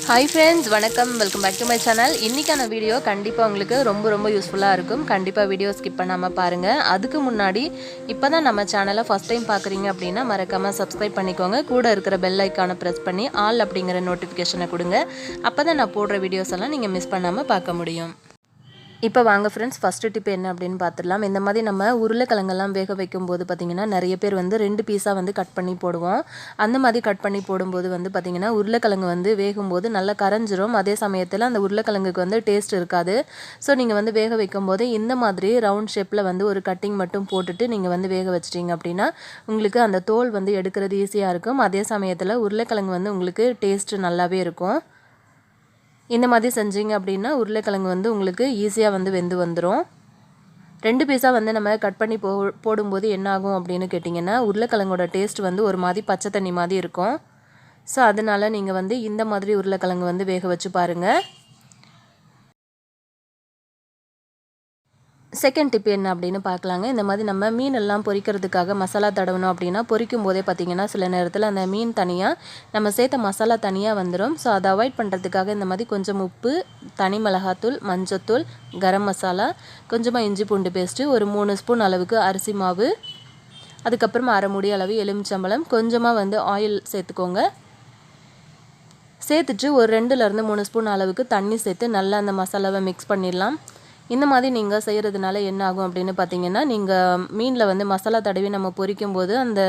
Hi friends, வணக்கம். Welcome back to my channel. இன்னைக்கான video கண்டிப்பாக உங்களுக்கு ரொம்ப யூஸ்ஃபுல்லாக இருக்கும். கண்டிப்பாக வீடியோ ஸ்கிப் பண்ணாமல் பாருங்கள். அதுக்கு முன்னாடி இப்போ தான் நம்ம சேனலை ஃபஸ்ட் டைம் பார்க்குறீங்க அப்படின்னா மறக்காமல் சப்ஸ்கிரைப் பண்ணிக்கோங்க. கூட இருக்கிற பெல் ஐக்கானை ப்ரெஸ் பண்ணி ஆல் அப்படிங்கிற நோட்டிஃபிகேஷனை கொடுங்க. அப்போ தான் நான் போடுற வீடியோஸ் எல்லாம் நீங்கள் மிஸ் பண்ணாமல் பார்க்க முடியும். இப்போ வாங்க ஃப்ரெண்ட்ஸ், ஃபஸ்ட்டு டிப் என்ன அப்படின்னு பார்த்துடலாம். இந்த மாதிரி நம்ம உருளைக்கிழங்கெல்லாம் வேக வைக்கும்போது பார்த்திங்கன்னா நிறைய பேர் வந்து 2 பீஸாக வந்து கட் பண்ணி போடுவோம். அந்த மாதிரி கட் பண்ணி போடும்போது வந்து பார்த்திங்கன்னா உருளைக்கிழங்கு வந்து வேகும்போது நல்லா கரைஞ்சிரும். அதே சமயத்தில் அந்த உருளைக்கிழங்குக்கு வந்து டேஸ்ட் இருக்காது. ஸோ நீங்கள் வந்து வேக வைக்கும்போது இந்த மாதிரி ரவுண்ட் ஷேப்பில் வந்து ஒரு கட்டிங் மட்டும் போட்டுட்டு நீங்கள் வந்து வேக வச்சிட்டிங்க அப்படின்னா உங்களுக்கு அந்த தோல் வந்து எடுக்கிறது ஈஸியாக இருக்கும். அதே சமயத்தில் உருளைக்கிழங்கு வந்து உங்களுக்கு டேஸ்ட்டு நல்லாவே இருக்கும். இந்த மாதிரி செஞ்சீங்க அப்படின்னா உருளைக்கிழங்கு வந்து உங்களுக்கு ஈஸியாக வந்து வெந்து வந்துடும். 2 பீஸாக வந்து நம்ம கட் பண்ணி போடும்போது என்ன ஆகும் அப்படின்னு கேட்டிங்கன்னா உருளைக்கிழங்கோட டேஸ்ட் வந்து ஒரு மாதிரி பச்சை தண்ணி மாதிரி இருக்கும். ஸோ அதனால் நீங்கள் வந்து இந்த மாதிரி உருளைக்கிழங்கு வந்து வேக வச்சு பாருங்கள். செகண்ட் டிப் என்ன அப்படின்னு பார்க்கலாங்க. இந்த மாதிரி நம்ம மீனெல்லாம் பொரிக்கிறதுக்காக மசாலா தடவணும் அப்படின்னா பொரிக்கும் போதே பார்த்திங்கன்னா சில நேரத்தில் அந்த மீன் தனியாக நம்ம சேர்த்த மசாலா தனியாக வந்துடும். ஸோ அதை அவாய்ட் பண்ணுறதுக்காக இந்த மாதிரி கொஞ்சம் உப்பு, தனி மிளகாத்தூள், மஞ்சத்தூள், கரம் மசாலா, கொஞ்சமாக இஞ்சி பூண்டு பேஸ்ட்டு, ஒரு 3 ஸ்பூன் அளவுக்கு அரிசி மாவு, அதுக்கப்புறமா 1/2 மூடி அளவு எலுமிச்சம்பழம், கொஞ்சமாக வந்து ஆயில் சேர்த்துக்கோங்க. சேர்த்துட்டு ஒரு 2லேருந்து 3 ஸ்பூன் அளவுக்கு தண்ணி சேர்த்து நல்லா அந்த மசாலாவை மிக்ஸ் பண்ணிடலாம். இந்த மாதிரி நீங்கள் செய்கிறதுனால என்ன ஆகும் அப்படின்னு பார்த்தீங்கன்னா நீங்கள் மீனில் வந்து மசாலா தடவி நம்ம பொரிக்கும் போது அந்த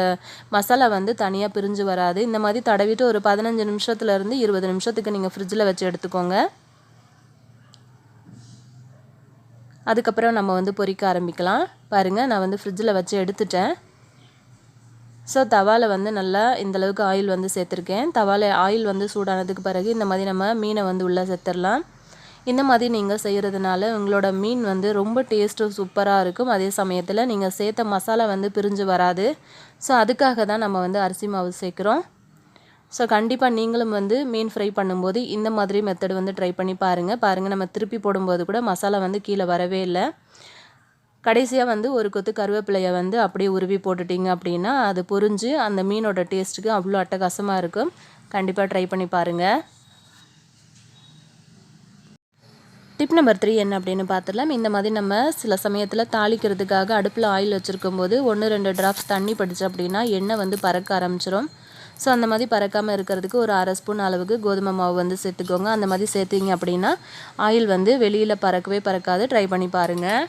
மசாலா வந்து தனியாக பிரிஞ்சு வராது. இந்த மாதிரி தடவிட்டு ஒரு 15 நிமிஷத்துலேருந்து 20 நிமிஷத்துக்கு நீங்கள் ஃப்ரிட்ஜில் வச்சு எடுத்துக்கோங்க. அதுக்கப்புறம் நம்ம வந்து பொரிக்க ஆரம்பிக்கலாம். பாருங்கள், நான் வந்து ஃப்ரிட்ஜில் வச்சு எடுத்துட்டேன். ஸோ தவாவில் வந்து நல்லா இந்தளவுக்கு ஆயில் வந்து சேர்த்துருக்கேன். தவாவில் ஆயில் வந்து சூடானதுக்கு பிறகு இந்த மாதிரி நம்ம மீனை வந்து உள்ளே சேர்த்துடலாம். இந்த மாதிரி நீங்கள் செய்கிறதுனால உங்களோட மீன் வந்து ரொம்ப டேஸ்ட்டு சூப்பராக இருக்கும். அதே சமயத்தில் நீங்கள் சேர்த்த மசாலா வந்து பிரிஞ்சு வராது. ஸோ அதுக்காக தான் நம்ம வந்து அரிசி மாவு சேர்க்குறோம். ஸோ கண்டிப்பாக நீங்களும் வந்து மீன் ஃப்ரை பண்ணும்போது இந்த மாதிரி மெத்தட் வந்து ட்ரை பண்ணி பாருங்கள். நம்ம திருப்பி போடும்போது கூட மசாலா வந்து கீழே வரவே இல்லை. கடைசியாக வந்து ஒரு கொத்து கருவேப்பிலையை வந்து அப்படியே உருவி போட்டுட்டிங்க அப்படின்னா அது பொரிஞ்சு அந்த மீனோட டேஸ்ட்டுக்கு அவ்வளோ அட்டகாசமாக இருக்கும். கண்டிப்பாக ட்ரை பண்ணி பாருங்கள். டிப் நம்பர் 3 என்ன அப்படின்னு பார்த்துடலாம். இந்த மாதிரி நம்ம சில சமயத்தில் தாளிக்கிறதுக்காக அடுப்பில் ஆயில் வச்சுருக்கும் போது 1-2 ட்ராப்ஸ் தண்ணி படிச்சு அப்படின்னா எண்ணெய் வந்து பறக்க ஆரம்பிச்சிடும். ஸோ அந்த மாதிரி பறக்காமல் இருக்கிறதுக்கு ஒரு 1/2 ஸ்பூன் அளவுக்கு கோதுமை மாவு வந்து சேர்த்துக்கோங்க. அந்த மாதிரி சேர்த்திங்க அப்படின்னா ஆயில் வந்து வெளியில் பறக்கவே பறக்காது. ட்ரை பண்ணி பாருங்கள்.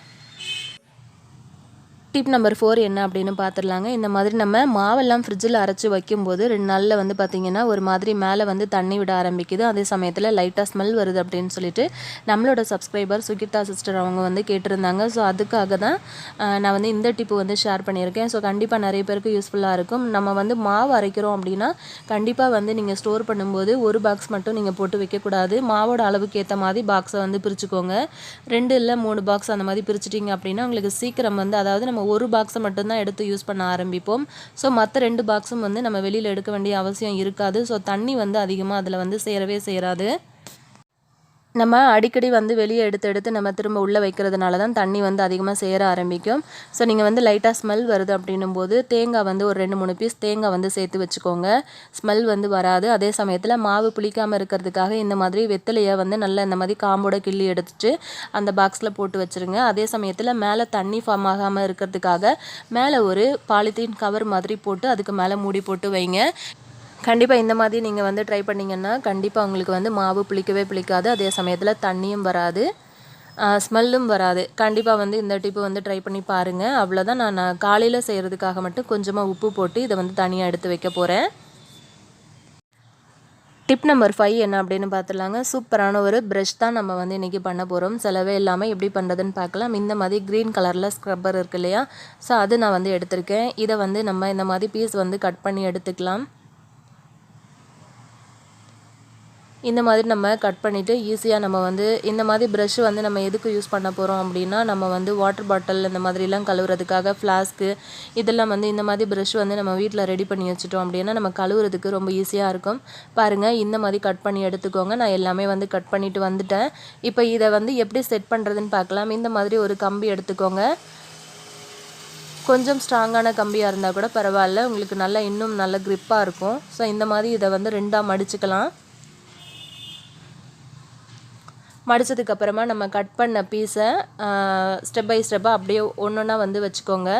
டிப் நம்பர் 4 என்ன அப்படின்னு பார்த்துடலாங்க. இந்த மாதிரி நம்ம மாவெல்லாம் ஃப்ரிட்ஜில் அரைச்சி வைக்கும்போது 2 நாளில் வந்து பார்த்திங்கன்னா ஒரு மாதிரி மேலே வந்து தண்ணி விட ஆரம்பிக்குது. அதே சமயத்தில் லைட்டாக ஸ்மெல் வருது அப்படின்னு சொல்லிட்டு நம்மளோட சப்ஸ்கிரைபர் சுகிதா சிஸ்டர் அவங்க வந்து கேட்டிருந்தாங்க. ஸோ அதுக்காக தான் நான் வந்து இந்த டிப்பு வந்து ஷேர் பண்ணியிருக்கேன். ஸோ கண்டிப்பாக நிறைய பேருக்கு யூஸ்ஃபுல்லாக இருக்கும். நம்ம வந்து மாவு அரைக்கிறோம் அப்படின்னா கண்டிப்பாக வந்து நீங்கள் ஸ்டோர் பண்ணும்போது ஒரு பாக்ஸ் மட்டும் நீங்கள் போட்டு வைக்கக்கூடாது. மாவோட அளவுக்கு ஏற்ற மாதிரி பாக்ஸை வந்து பிரிச்சுக்கோங்க. 2 இல்லை 3 பாக்ஸ் அந்த மாதிரி பிரிச்சுட்டிங்க அப்படின்னா உங்களுக்கு சீக்கிரம் வந்து அதாவது நம்ம ஒரு பாக்ஸை மட்டும்தான் எடுத்து யூஸ் பண்ண ஆரம்பிப்போம். ஸோ மற்ற 2 பாக்ஸும் வந்து நம்ம வெளியில் எடுக்க வேண்டிய அவசியம் இருக்காது. ஸோ தண்ணி வந்து அதிகமாக அதில் வந்து சேராது. நம்ம அடிக்கடி வந்து வெளியே எடுத்து நம்ம திரும்ப உள்ளே வைக்கிறதுனால தான் தண்ணி வந்து அதிகமாக சேர ஆரம்பிக்கும். ஸோ நீங்கள் வந்து லைட்டாக ஸ்மெல் வருது அப்படின்னும் போது தேங்காய் வந்து ஒரு 2-3 பீஸ் தேங்காய் வந்து சேர்த்து வச்சுக்கோங்க. ஸ்மெல் வந்து வராது. அதே சமயத்தில் மாவு புளிக்காமல் இருக்கிறதுக்காக இந்த மாதிரி வெத்தலையை வந்து நல்லா இந்த மாதிரி காம்போட கிள்ளி எடுத்துட்டு அந்த பாக்ஸில் போட்டு வச்சுருங்க. அதே சமயத்தில் மேலே தண்ணி ஃபார்ம் ஆகாமல் இருக்கிறதுக்காக மேலே ஒரு பாலித்தீன் கவர் மாதிரி போட்டு அதுக்கு மேலே மூடி போட்டு வைங்க. கண்டிப்பாக இந்த மாதிரி நீங்கள் வந்து ட்ரை பண்ணிங்கன்னா கண்டிப்பாக உங்களுக்கு வந்து மாவு புளிக்காது. அதே சமயத்தில் தண்ணியும் வராது, ஸ்மெல்லும் வராது. கண்டிப்பாக வந்து இந்த டிப்பு வந்து ட்ரை பண்ணி பாருங்கள். அவ்வளோதான். நான் காலையில் செய்கிறதுக்காக மட்டும் கொஞ்சமாக உப்பு போட்டு இதை வந்து தனியாக எடுத்து வைக்க போகிறேன். டிப் நம்பர் 5 என்ன அப்படின்னு பார்த்துலாங்க. சூப்பரான ஒரு ப்ரஷ் தான் நம்ம வந்து இன்றைக்கி பண்ண போகிறோம். செலவே இல்லாமல் எப்படி பண்ணுறதுன்னு பார்க்கலாம். இந்த மாதிரி க்ரீன் கலரில் ஸ்க்ரப்பர் இருக்கு இல்லையா, ஸோ அது நான் வந்து எடுத்திருக்கேன். இதை வந்து நம்ம இந்த மாதிரி பீஸ் வந்து கட் பண்ணி எடுத்துக்கலாம். இந்த மாதிரி நம்ம கட் பண்ணிவிட்டு ஈஸியாக நம்ம வந்து இந்த மாதிரி ப்ரஷ் வந்து நம்ம எதுக்கு யூஸ் பண்ண போகிறோம் அப்படின்னா நம்ம வந்து வாட்டர் பாட்டில் இந்த மாதிரிலாம் கழுவுறதுக்காக ஃப்ளாஸ்க்கு இதெல்லாம் வந்து இந்த மாதிரி ப்ரஷ் வந்து நம்ம வீட்டில் ரெடி பண்ணி வச்சுட்டோம் அப்படின்னா நம்ம கழுவுறதுக்கு ரொம்ப ஈஸியாக இருக்கும். பாருங்கள், இந்த மாதிரி கட் பண்ணி எடுத்துக்கோங்க. நான் எல்லாமே வந்து கட் பண்ணிவிட்டு வந்துட்டேன். இப்போ இதை வந்து எப்படி செட் பண்ணுறதுன்னு பார்க்கலாம். இந்த மாதிரி ஒரு கம்பி எடுத்துக்கோங்க. கொஞ்சம் ஸ்ட்ராங்கான கம்பியாக இருந்தால் கூட பரவாயில்ல, உங்களுக்கு நல்லா இன்னும் நல்ல க்ரிப்பாக இருக்கும். ஸோ இந்த மாதிரி இதை வந்து 2ஆக மடிச்சுக்கலாம். மடிச்சதுக்கப்புறமா நம்ம கட் பண்ண பீஸை ஸ்டெப் பை ஸ்டெப்பாக அப்படியே ஒன்றொன்னா வந்து வச்சுக்கோங்க.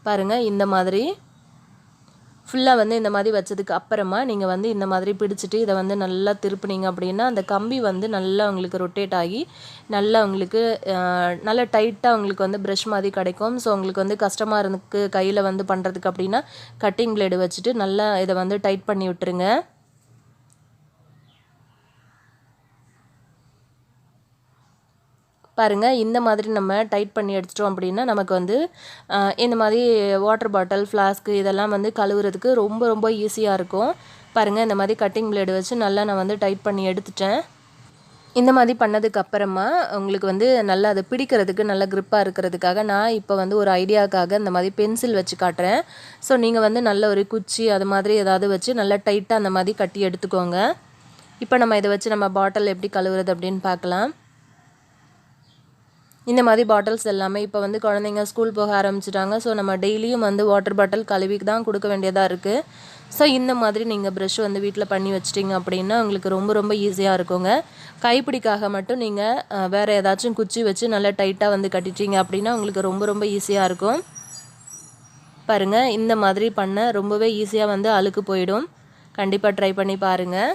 பாருங்கள், இந்த மாதிரி ஃபுல்லாக வந்து இந்த மாதிரி வச்சதுக்கு அப்புறமா நீங்கள் வந்து இந்த மாதிரி பிடிச்சிட்டு இதை வந்து நல்லா திருப்புனீங்க அப்படின்னா அந்த கம்பி வந்து நல்லா உங்களுக்கு ரொட்டேட் ஆகி நல்லா உங்களுக்கு நல்லா டைட்டாக உங்களுக்கு வந்து ப்ரஷ் மாதிரி கிடைக்கும். ஸோ உங்களுக்கு வந்து கஷ்டமாக இருக்கு கையில் வந்து பண்ணுறதுக்கு அப்படின்னா கட்டிங் பிளேடு வச்சுட்டு நல்லா இதை வந்து டைட் பண்ணி விட்டுருங்க. பாருங்கள், இந்த மாதிரி நம்ம டைட் பண்ணி எடுத்துட்டோம் அப்படின்னா நமக்கு வந்து இந்த மாதிரி வாட்டர் பாட்டில், ஃப்ளாஸ்க்கு இதெல்லாம் வந்து கழுவுறதுக்கு ரொம்ப ரொம்ப ஈஸியாக இருக்கும். பாருங்கள், இந்த மாதிரி கட்டிங் பிளேடு வச்சு நல்லா நான் வந்து டைட் பண்ணி எடுத்துட்டேன். இந்த மாதிரி பண்ணதுக்கு அப்புறமா உங்களுக்கு வந்து நல்லா அதை பிடிக்கிறதுக்கு நல்லா க்ரிப்பாக இருக்கிறதுக்காக நான் இப்போ வந்து ஒரு ஐடியாவுக்காக இந்த மாதிரி பென்சில் வச்சு காட்டுறேன். ஸோ நீங்கள் வந்து நல்ல ஒரு குச்சி அது மாதிரி ஏதாவது வச்சு நல்லா டைட்டாக அந்த மாதிரி கட்டி எடுத்துக்கோங்க. இப்போ நம்ம இதை வச்சு நம்ம பாட்டில் எப்படி கழுவுறது அப்படின்னு பார்க்கலாம். இந்த மாதிரி பாட்டில்ஸ் எல்லாமே இப்போ வந்து குழந்தைங்க ஸ்கூல் போக ஆரம்பிச்சிட்டாங்க. ஸோ நம்ம டெய்லியும் வந்து வாட்டர் பாட்டில் கழுவி தான் கொடுக்க வேண்டியதாக இருக்குது. ஸோ இந்த மாதிரி நீங்கள் ப்ரஷ் வந்து வீட்டில் பண்ணி வச்சிட்டிங்க அப்படின்னா உங்களுக்கு ரொம்ப ரொம்ப ஈஸியாக இருக்குங்க. கைப்பிடிக்காக மட்டும் நீங்கள் வேறு ஏதாச்சும் குச்சி வச்சு நல்லா டைட்டாக வந்து கட்டிட்டீங்க அப்படின்னா உங்களுக்கு ரொம்ப ரொம்ப ஈஸியாக இருக்கும். பாருங்கள், இந்த மாதிரி பண்ண ரொம்பவே ஈஸியாக வந்து அழுக்கு போயிடும். கண்டிப்பாக ட்ரை பண்ணி பாருங்கள்.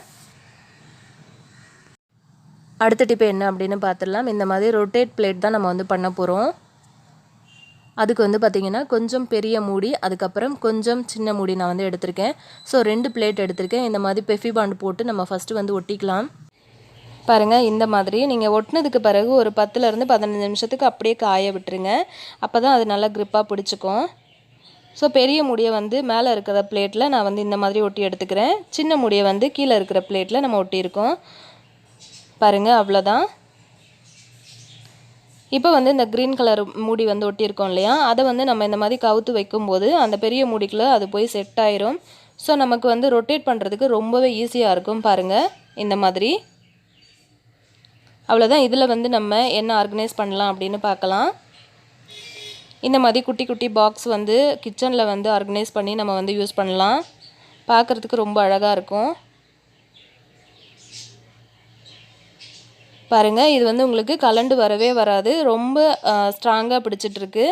அடுத்த டிப்பு என்ன அப்படின்னு பார்த்துடலாம். இந்த மாதிரி ரொட்டேட் பிளேட் தான் நம்ம வந்து பண்ண போகிறோம். அதுக்கு வந்து பார்த்திங்கன்னா கொஞ்சம் பெரிய மூடி, அதுக்கப்புறம் கொஞ்சம் சின்ன மூடி நான் வந்து எடுத்திருக்கேன். ஸோ 2 பிளேட் எடுத்திருக்கேன். இந்த மாதிரி பெஃபி பாண்ட் போட்டு நம்ம ஃபஸ்ட்டு வந்து ஒட்டிக்கலாம். பாருங்கள், இந்த மாதிரி நீங்கள் ஒட்டினதுக்கு பிறகு ஒரு 10லேருந்து 15 நிமிஷத்துக்கு அப்படியே காய விட்டுருங்க. அப்போ தான் அது நல்லா க்ரிப்பாக பிடிச்சிக்கும். ஸோ பெரிய மூடியை வந்து மேலே இருக்கிற பிளேட்டில் நான் வந்து இந்த மாதிரி ஒட்டி எடுத்துக்கிறேன். சின்ன மூடியை வந்து கீழே இருக்கிற பிளேட்டில் நம்ம ஒட்டியிருக்கோம். பாருங்கள், அவ்வளோதான். இப்போ வந்து இந்த க்ரீன் கலர் மூடி வந்து ஒட்டியிருக்கோம் இல்லையா, அதை வந்து நம்ம இந்த மாதிரி கவுத்து வைக்கும்போது அந்த பெரிய மூடிக்குள்ளே அது போய் செட் ஆயிரும். ஸோ நமக்கு வந்து ரொட்டேட் பண்ணுறதுக்கு ரொம்பவே ஈஸியாக இருக்கும். பாருங்கள், இந்த மாதிரி. அவ்வளோதான். இதில் வந்து நம்ம என்ன ஆர்கனைஸ் பண்ணலாம் அப்படின்னு பார்க்கலாம். இந்த மாதிரி குட்டி குட்டி பாக்ஸ் வந்து கிச்சனில் வந்து ஆர்கனைஸ் பண்ணி நம்ம வந்து யூஸ் பண்ணலாம். பார்க்குறதுக்கு ரொம்ப அழகாக இருக்கும். பாருங்கள், இது வந்து உங்களுக்கு கலண்டு வரவே வராது. ரொம்ப ஸ்ட்ராங்காக பிடிச்சிட்ருக்கு.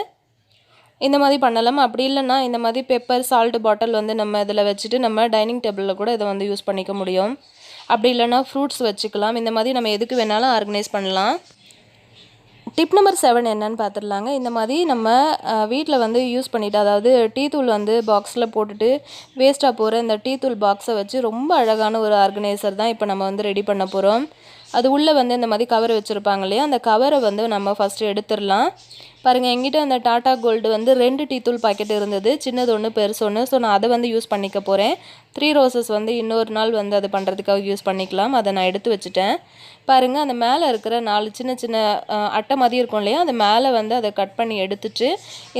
இந்த மாதிரி பண்ணலாம். அப்படி இல்லைன்னா இந்த மாதிரி பெப்பர், சால்ட் பாட்டில் வந்து நம்ம இதில் வச்சுட்டு நம்ம டைனிங் டேபிளில் கூட இதை வந்து யூஸ் பண்ணிக்க முடியும். அப்படி இல்லைன்னா ஃப்ரூட்ஸ் வச்சுக்கலாம். இந்த மாதிரி நம்ம எதுக்கு வேணாலும் ஆர்கனைஸ் பண்ணலாம். டிப் நம்பர் 7 என்னன்னு பார்த்துடலாங்க. இந்த மாதிரி நம்ம வீட்டில் வந்து யூஸ் பண்ணிவிட்டு, அதாவது டீ தூள் வந்து பாக்ஸில் போட்டுட்டு வேஸ்ட்டாக போகிற இந்த டீ தூள் பாக்ஸை வச்சு ரொம்ப அழகான ஒரு ஆர்கனைசர் தான் இப்போ நம்ம வந்து ரெடி பண்ண போகிறோம். அது உள்ளே வந்து இந்த மாதிரி கவர் வச்சுருப்பாங்க இல்லையா, அந்த கவரை வந்து நம்ம ஃபஸ்ட்டு எடுத்துடலாம். பாருங்கள், எங்கிட்ட அந்த டாட்டா கோல்டு வந்து 2 டீ தூள் பாக்கெட் இருந்தது, சின்னது ஒன்று பெருசு ஒன்று. ஸோ நான் அதை வந்து யூஸ் பண்ணிக்க போகிறேன். 3 ரோசஸ் வந்து இன்னொரு நாள் வந்து அது பண்ணுறதுக்காக யூஸ் பண்ணிக்கலாம். அதை நான் எடுத்து வச்சுட்டேன். பாருங்கள், அந்த மேலே இருக்கிற 4 சின்ன சின்ன அட்டை மாதிரி இருக்கும் இல்லையா, அந்த மேலே வந்து அதை கட் பண்ணி எடுத்துட்டு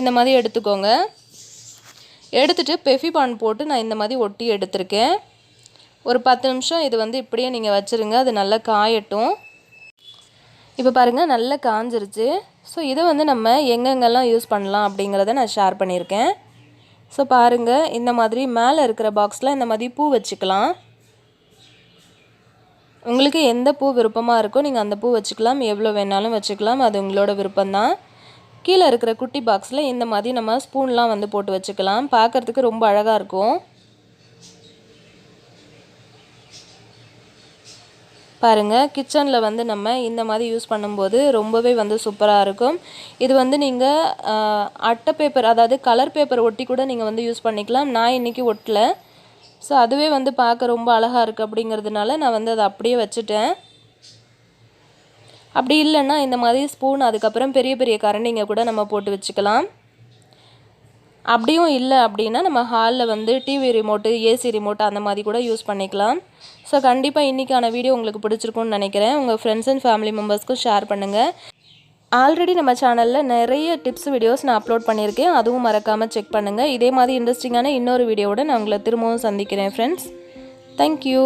இந்த மாதிரி எடுத்துக்கோங்க. எடுத்துகிட்டு பெஃபி பாண்ட் போட்டு நான் இந்த மாதிரி ஒட்டி எடுத்திருக்கேன். ஒரு 10 நிமிஷம் இது வந்து இப்படியே நீங்கள் வச்சுருங்க. அது நல்லா காயட்டும். இப்போ பாருங்கள், நல்லா காஞ்சிருச்சு. ஸோ இதை வந்து நம்ம எங்கெங்கெல்லாம் யூஸ் பண்ணலாம் அப்படிங்கிறத நான் ஷேர் பண்ணியிருக்கேன். ஸோ பாருங்கள், இந்த மாதிரி மேலே இருக்கிற பாக்ஸில் இந்த மாதிரி பூ வச்சுக்கலாம். உங்களுக்கு எந்த பூ விருப்பமாக இருக்கோ நீங்கள் அந்த பூ வச்சுக்கலாம். எவ்வளோ வேணாலும் வச்சுக்கலாம். அது உங்களோட விருப்பம்தான். கீழே இருக்கிற குட்டி பாக்ஸில் இந்த மாதிரி நம்ம ஸ்பூன்லாம் வந்து போட்டு வச்சுக்கலாம். பார்க்குறதுக்கு ரொம்ப அழகாக இருக்கும். பாருங்கள், கிச்சனில் வந்து நம்ம இந்த மாதிரி யூஸ் பண்ணும்போது ரொம்பவே வந்து சூப்பராக இருக்கும். இது வந்து நீங்கள் அட்டை பேப்பர், அதாவது கலர் பேப்பர் ஒட்டி கூட நீங்கள் வந்து யூஸ் பண்ணிக்கலாம். நான் இன்றைக்கி ஒட்டலை. ஸோ அதுவே வந்து பார்க்க ரொம்ப அழகாக இருக்குது அப்படிங்கிறதுனால நான் வந்து அதை அப்படியே வச்சுட்டேன். அப்படி இல்லைன்னா இந்த மாதிரி ஸ்பூன், அதுக்கப்புறம் பெரிய பெரிய கரண்டிங்க கூட நம்ம போட்டு வச்சுக்கலாம். அப்படியும் இல்லை அப்படின்னா நம்ம ஹாலில் வந்து டிவி ரிமோட்டு, ஏசி ரிமோட் அந்த மாதிரி கூட யூஸ் பண்ணிக்கலாம். ஸோ கண்டிப்பாக இன்றைக்கான வீடியோ உங்களுக்கு பிடிச்சிருக்குன்னு நினைக்கிறேன். உங்கள் ஃப்ரெண்ட்ஸ் அண்ட் ஃபேமிலி மெம்பர்ஸ்க்கும் ஷேர் பண்ணுங்கள். ஆல்ரெடி நம்ம சேனலில் நிறைய டிப்ஸ் வீடியோஸ் நான் அப்லோட் பண்ணியிருக்கேன். அதுவும் மறக்காமல் செக் பண்ணுங்கள். இதே மாதிரி இன்ட்ரெஸ்டிங்கான இன்னொரு வீடியோவோட நான் உங்களை திரும்பவும் சந்திக்கிறேன் ஃப்ரெண்ட்ஸ். தேங்க்யூ.